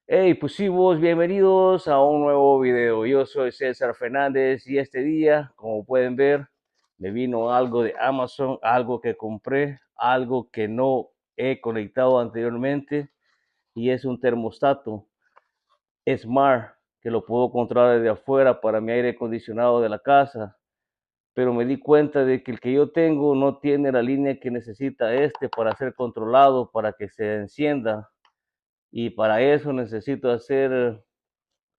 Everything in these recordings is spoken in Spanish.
Hey, pusivos, bienvenidos a un nuevo video. Yo soy César Fernández y este día, como pueden ver, me vino algo de Amazon, algo que compré, algo que no he conectado anteriormente y es un termostato Smart que lo puedo controlar desde afuera para mi aire acondicionado de la casa. Pero me di cuenta de que el que yo tengo no tiene la línea que necesita este para ser controlado, para que se encienda. Y para eso necesito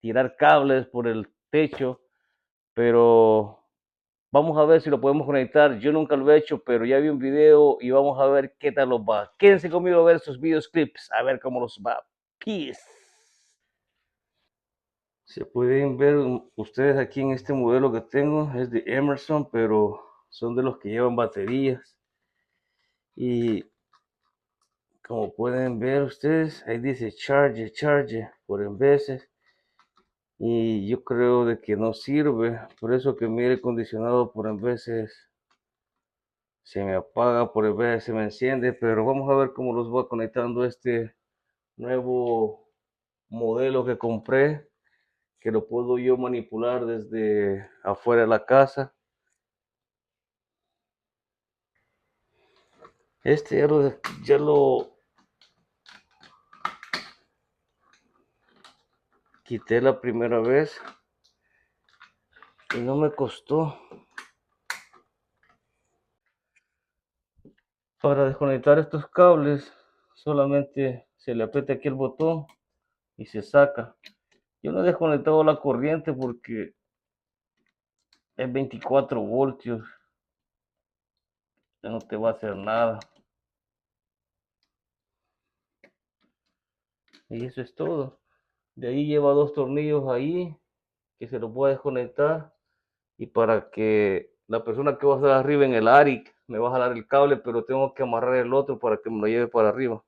tirar cables por el techo, pero vamos a ver si lo podemos conectar. Yo nunca lo he hecho, pero ya vi un video y vamos a ver qué tal los va. Quédense conmigo a ver estos videos clips, a ver cómo los va. Peace. Se pueden ver ustedes aquí en este modelo que tengo, es de Emerson, pero son de los que llevan baterías. Y como pueden ver ustedes, ahí dice charge por en veces. Y yo creo de que no sirve, por eso que mi aire acondicionado por en veces se me apaga, por en veces se me enciende, pero vamos a ver cómo los voy conectando este nuevo modelo que compré, que lo puedo yo manipular desde afuera de la casa. Este ya lo quité la primera vez y no me costó. Para desconectar estos cables solamente se le aprieta aquí el botón y se saca. Yo no he desconectado la corriente porque es 24 voltios, ya no te va a hacer nada. Y eso es todo. De ahí lleva dos tornillos ahí que se los puede desconectar. Y para que la persona que va a estar arriba en el ARIC me va a jalar el cable, pero tengo que amarrar el otro para que me lo lleve para arriba.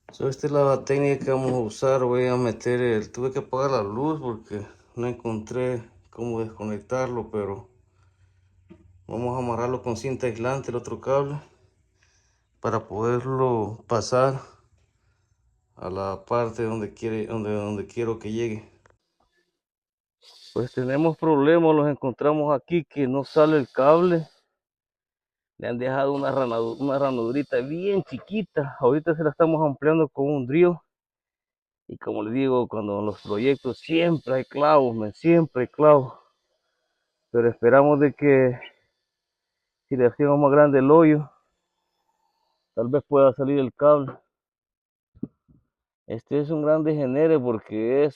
Esta es la técnica que vamos a usar. Voy a meter tuve que apagar la luz porque no encontré cómo desconectarlo, pero vamos a amarrarlo con cinta aislante el otro cable para poderlo pasar a la parte donde quiero que llegue. Pues tenemos problemas, los encontramos aquí que no sale el cable. Le han dejado una ranadurita bien chiquita. Ahorita se la estamos ampliando con un drill. Y como les digo, cuando en los proyectos siempre hay clavos, siempre hay clavos. Pero esperamos de que si le hacemos más grande el hoyo, tal vez pueda salir el cable. Este es un gran degenere porque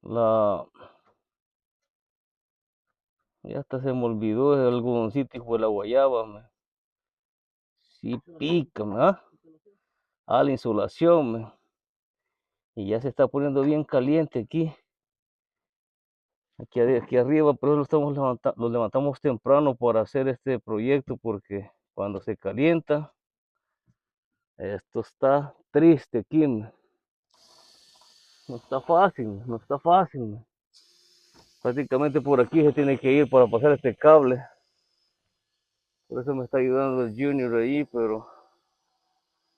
la ya hasta se me olvidó el algodoncito y fue la guayaba, sí pica, la insolación, y ya se está poniendo bien caliente aquí arriba, pero lo levantamos temprano para hacer este proyecto porque cuando se calienta, esto está triste aquí, no está fácil, no está fácil. Prácticamente por aquí se tiene que ir para pasar este cable. Por eso me está ayudando el Junior ahí, pero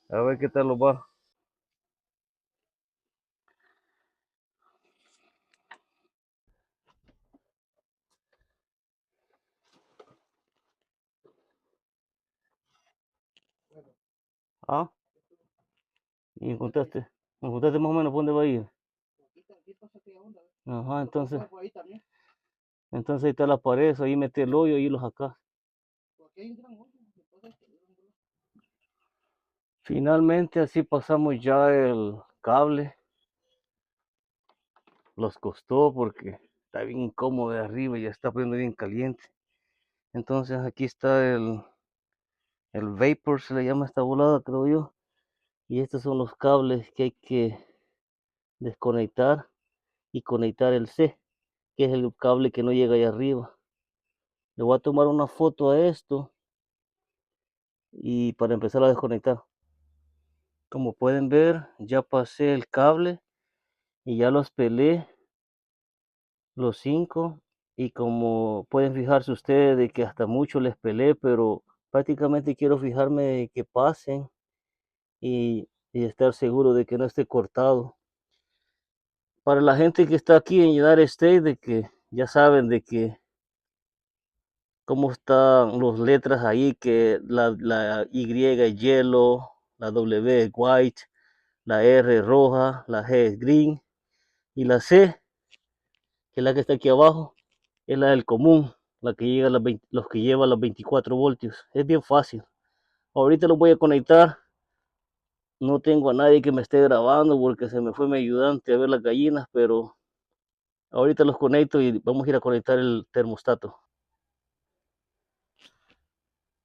a ver qué tal lo va. Ah, y encontraste más o menos por dónde va a ir. Ajá, entonces ahí está la pared, ahí mete el hoyo y los acá. Finalmente así pasamos ya el cable. Los costó porque está bien incómodo de arriba y ya está poniendo bien caliente. Entonces aquí está el vapor, se le llama esta volada, creo yo. Y estos son los cables que hay que desconectar y conectar el C, que es el cable que no llega ahí arriba. Le voy a tomar una foto a esto y para empezar a desconectar. Como pueden ver, ya pasé el cable y ya los pelé, los 5. Y como pueden fijarse ustedes de que hasta mucho les pelé, pero prácticamente quiero fijarme de que pasen y estar seguro de que no esté cortado. Para la gente que está aquí en United States, de que ya saben de que cómo están las letras ahí, que la Y es yellow, la W es white, la R es roja, la G es green y la C, que es la que está aquí abajo, es la del común, la que llega a los que lleva los 24 voltios. Es bien fácil. Ahorita lo voy a conectar. No tengo a nadie que me esté grabando porque se me fue mi ayudante a ver las gallinas, pero ahorita los conecto y vamos a ir a conectar el termostato.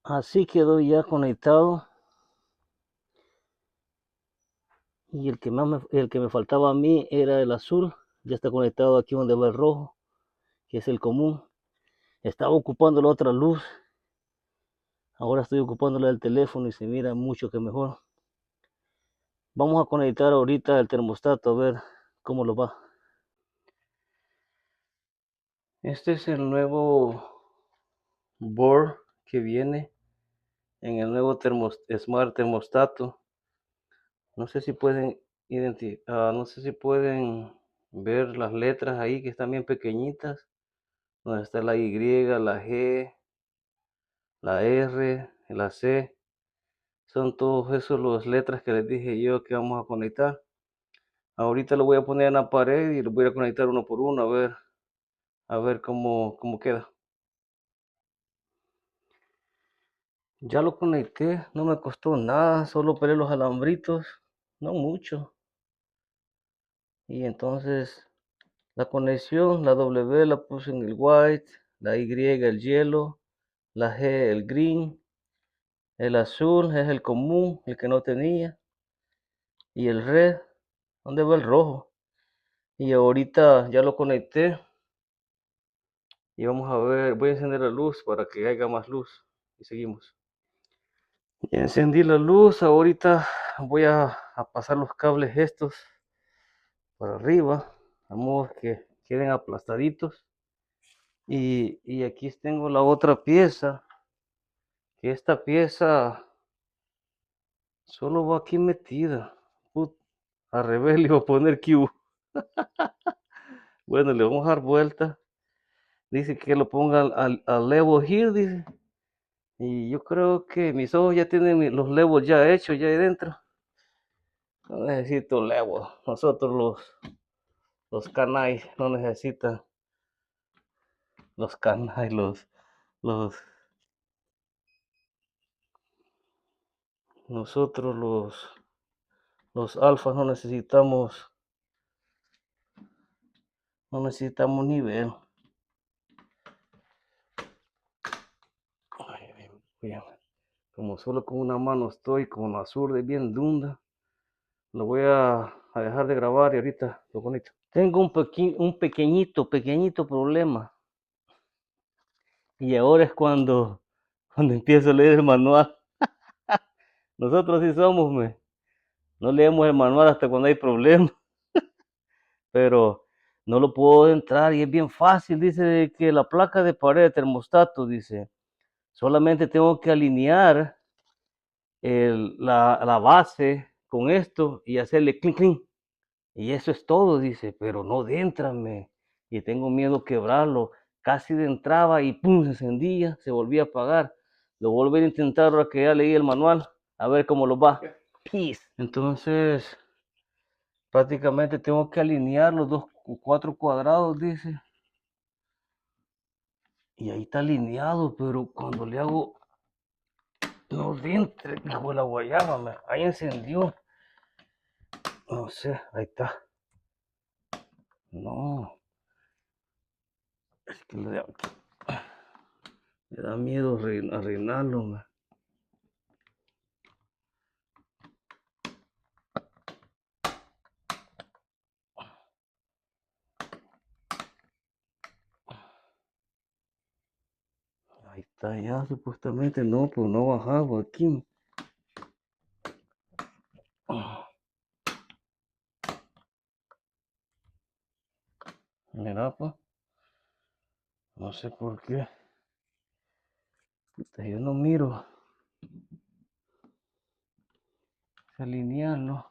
Así quedó ya conectado. Y el que me faltaba a mí era el azul. Ya está conectado aquí donde va el rojo, que es el común. Estaba ocupando la otra luz. Ahora estoy ocupando la del teléfono y se mira mucho que mejor. Vamos a conectar ahorita el termostato a ver cómo lo va. Este es el nuevo board que viene en el nuevo Smart termostato. No sé si pueden no sé si pueden ver las letras ahí que están bien pequeñitas. Donde está la Y, la G, la R, la C. Son todos esos las letras que les dije yo que vamos a conectar. Ahorita lo voy a poner en la pared y lo voy a conectar uno por uno a ver cómo queda. Ya lo conecté, no me costó nada, solo pelé los alambritos, no mucho. Y entonces la conexión, la W la puse en el white, la Y el yellow, la G el green, el azul es el común, el que no tenía, y el red, ¿dónde va el rojo? Y ahorita ya lo conecté y vamos a ver, voy a encender la luz para que haya más luz y seguimos. Ya encendí la luz, ahorita voy a pasar los cables estos para arriba, a modo que queden aplastaditos. Y aquí tengo la otra pieza, que esta pieza solo va aquí metida. Al revés le iba a poner Q. Bueno, le vamos a dar vuelta. Dice que lo ponga al level here, dice. Y yo creo que mis ojos ya tienen los levels ya hechos, ya ahí dentro. No necesito level. Nosotros los canais no necesitan los canais, los, nosotros los alfas no necesitamos nivel. Ay, como solo con una mano estoy, con la zurda bien dunda, lo voy a dejar de grabar y ahorita lo conecto. Tengo un pequeñito problema. Y ahora es cuando empiezo a leer el manual. Nosotros sí somos, no leemos el manual hasta cuando hay problemas, pero no lo puedo entrar y es bien fácil. Dice que la placa de pared de termostato, dice, solamente tengo que alinear la base con esto y hacerle clink, clink. Y eso es todo, dice, pero no déntrame. Y tengo miedo quebrarlo. Casi de entraba y pum, se encendía, se volvía a apagar. Lo volví a intentar ahora que ya leí el manual, a ver cómo lo va. Peace. Entonces, prácticamente tengo que alinear los 4 cuadrados, dice. Y ahí está alineado, pero cuando le hago, no dentre, hijo de la guayaba, ahí encendió. No sé, ahí está. No, es que me da miedo arreglarlo. Ahí está ya, supuestamente no, pues no bajaba aquí. Mira, pues, no sé por qué. Yo no miro. alinearlo.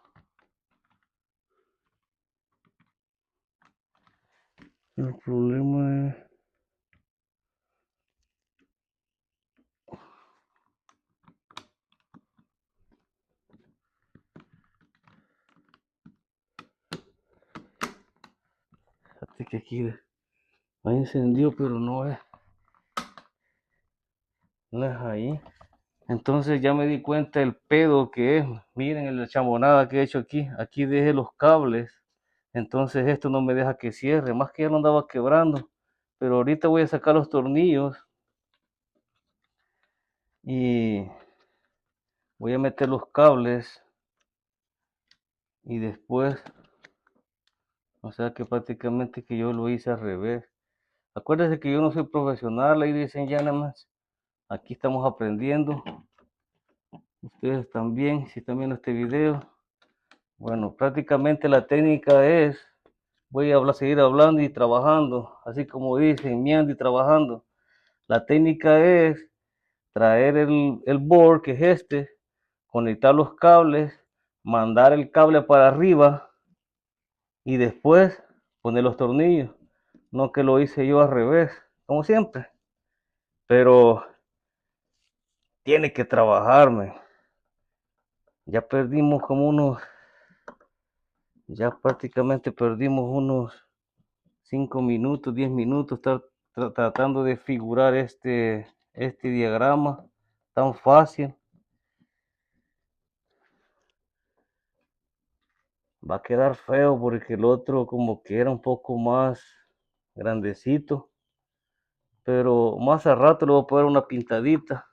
El problema es... Fíjate que aquí hay encendido, pero no es ahí. Entonces ya me di cuenta el pedo que es. Miren la chambonada que he hecho aquí. Aquí dejé los cables. Entonces esto no me deja que cierre. Más que ya lo andaba quebrando. Pero ahorita voy a sacar los tornillos. Y voy a meter los cables. Y después, o sea que prácticamente que yo lo hice al revés. Acuérdense que yo no soy profesional, ladies and gentlemen. Aquí estamos aprendiendo. Ustedes también, si están viendo este video. Bueno, prácticamente la técnica es, voy a seguir hablando y trabajando, así como dicen, miando y trabajando. La técnica es traer el board, que es este, conectar los cables, mandar el cable para arriba y después poner los tornillos. No que lo hice yo al revés, como siempre. Pero tiene que trabajarme. Ya perdimos como ya prácticamente perdimos unos 5 minutos, 10 minutos estar tratando de figurar este diagrama tan fácil. Va a quedar feo porque el otro como que era un poco más grandecito, pero más a rato le voy a poner una pintadita.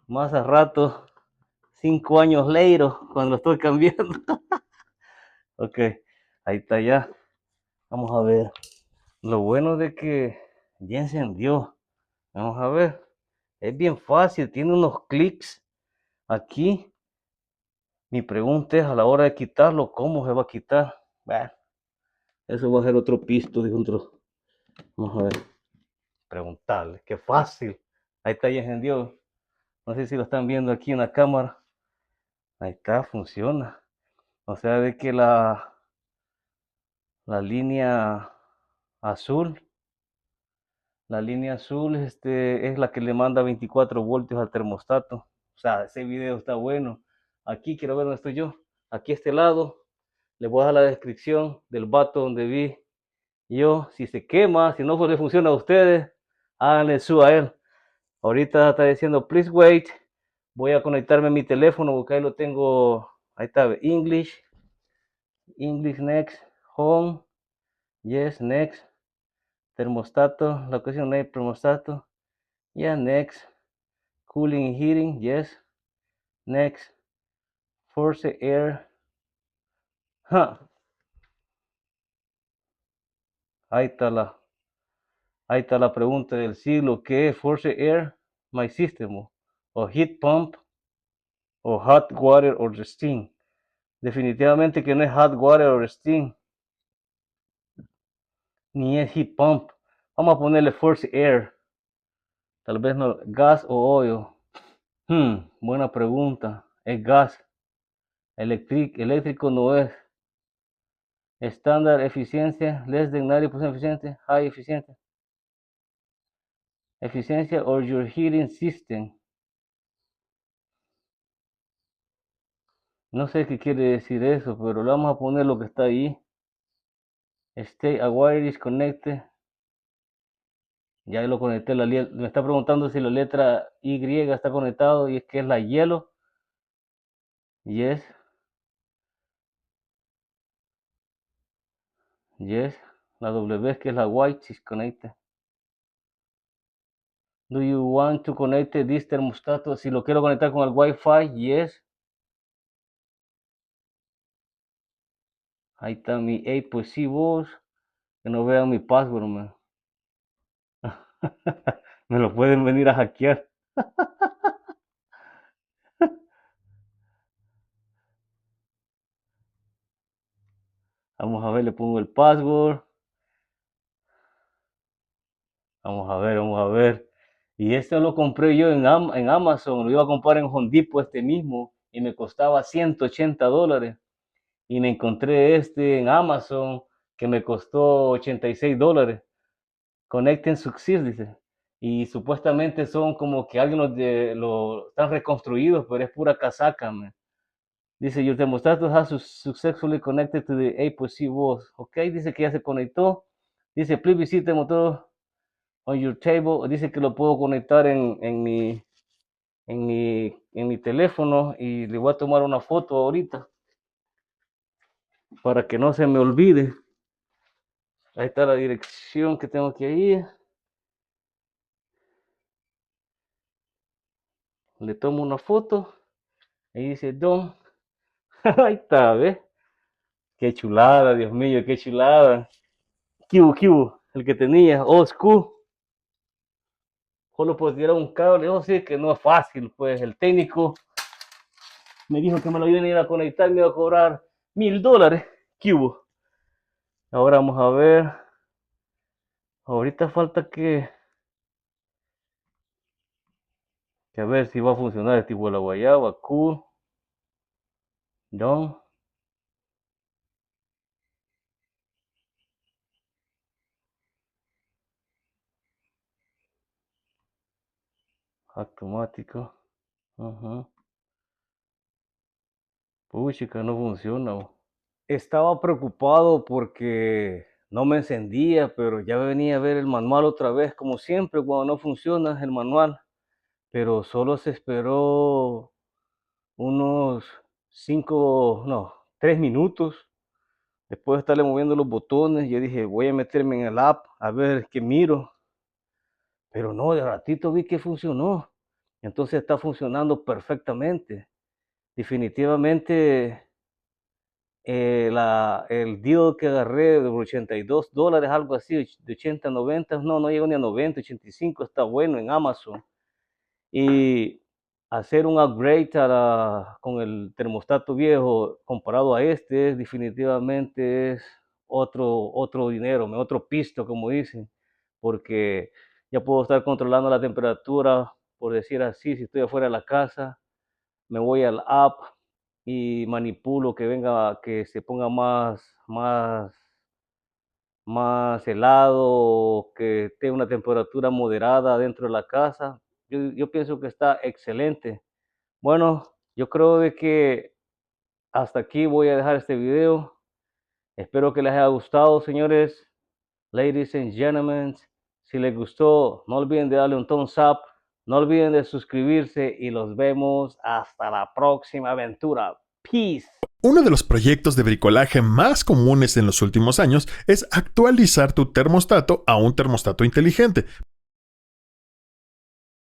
Más a rato, 5 años later, cuando lo estoy cambiando. Ok, ahí está ya. Vamos a ver. Lo bueno de que ya encendió. Vamos a ver. Es bien fácil, tiene unos clics aquí. Mi pregunta es a la hora de quitarlo, ¿cómo se va a quitar? Bueno, eso va a ser otro pisto, dijo otro. Vamos a ver. Preguntarle, qué fácil. Ahí está, ya encendió. No sé si lo están viendo aquí en la cámara. Ahí está, funciona. O sea, de que la línea azul, es la que le manda 24 voltios al termostato. O sea, ese video está bueno. Aquí quiero ver dónde estoy yo. Aquí a este lado, le voy a dar la descripción del vato donde vi yo. Si se quema, si no le funciona a ustedes, háganle su a él. Ahorita está diciendo, please wait. Voy a conectarme a mi teléfono porque ahí lo tengo. Ahí está, English next, home, yes, next, termostato, la cuestión de termostato, yeah, next, cooling and heating, yes, next, force air, huh. Ahí está la pregunta del siglo, ¿qué es force air? My system, o heat pump, o hot water or steam. Definitivamente que no es hot water or steam, ni es heat pump. Vamos a ponerle force air. Tal vez no, gas o oil. Buena pregunta. Es gas. Eléctrico no es. Estándar eficiencia, less than 90% eficiente, high eficiencia. Eficiencia or your heating system. No sé qué quiere decir eso, pero le vamos a poner lo que está ahí. Stay a wire is connected. Ya lo conecté. Me está preguntando si la letra Y está conectado y es que es la yellow. Yes. Yes. La W es que es la white is connected. Do you want to connect this termostato? Si lo quiero conectar con el Wi-Fi, yes. Ahí está mi, hey, pues sí vos, que no vean mi password, man. Me lo pueden venir a hackear. Vamos a ver, le pongo el password. Vamos a ver. Y este lo compré yo en Amazon, lo iba a comprar en Home Depot este mismo. y me costaba $180. Y me encontré este en Amazon que me costó $86. Connecting Success, dice. Y supuestamente son como que alguien lo están reconstruidos, pero es pura casaca, man. Dice, your thermostato has successfully connected to the A+C walls. Ok, dice que ya se conectó. Dice, please visit the motor on your table. Dice que lo puedo conectar en mi teléfono y le voy a tomar una foto ahorita para que no se me olvide. Ahí está la dirección que tengo que ir. Le tomo una foto. Ahí dice Don. Ahí está, ¿ves? Qué chulada, Dios mío, qué chulada. Kibu, el que tenía, old school. Solo pues tirar un cable, yo sé que no es fácil, pues el técnico me dijo que me lo iban a ir a conectar, me iba a cobrar $1,000. Kibu. Ahora vamos a ver. Ahorita falta que a ver si va a funcionar el tipo de la guayaba, cool, Don. Automático. Ajá. Puchica, no funciona. Estaba preocupado porque no me encendía, pero ya venía a ver el manual otra vez, como siempre, cuando no funciona el manual. Pero solo se esperó unos 5, no, 3 minutos. Después de estarle moviendo los botones, yo dije, voy a meterme en el app a ver qué miro. Pero no, de ratito vi que funcionó. Entonces está funcionando perfectamente. Definitivamente el deal que agarré de $82, algo así, de 80 a 90, no llegó ni a 90, 85, está bueno en Amazon. Y hacer un upgrade con el termostato viejo comparado a este, definitivamente es otro dinero, otro pisto, como dicen, porque ya puedo estar controlando la temperatura, por decir así, si estoy afuera de la casa, me voy al app y manipulo que venga, que se ponga más helado, que tenga una temperatura moderada dentro de la casa. Yo pienso que está excelente. Bueno, yo creo de que hasta aquí voy a dejar este video. Espero que les haya gustado, señores, ladies and gentlemen. Si les gustó, no olviden de darle un thumbs up, no olviden de suscribirse y los vemos hasta la próxima aventura. Peace. Uno de los proyectos de bricolaje más comunes en los últimos años es actualizar tu termostato a un termostato inteligente.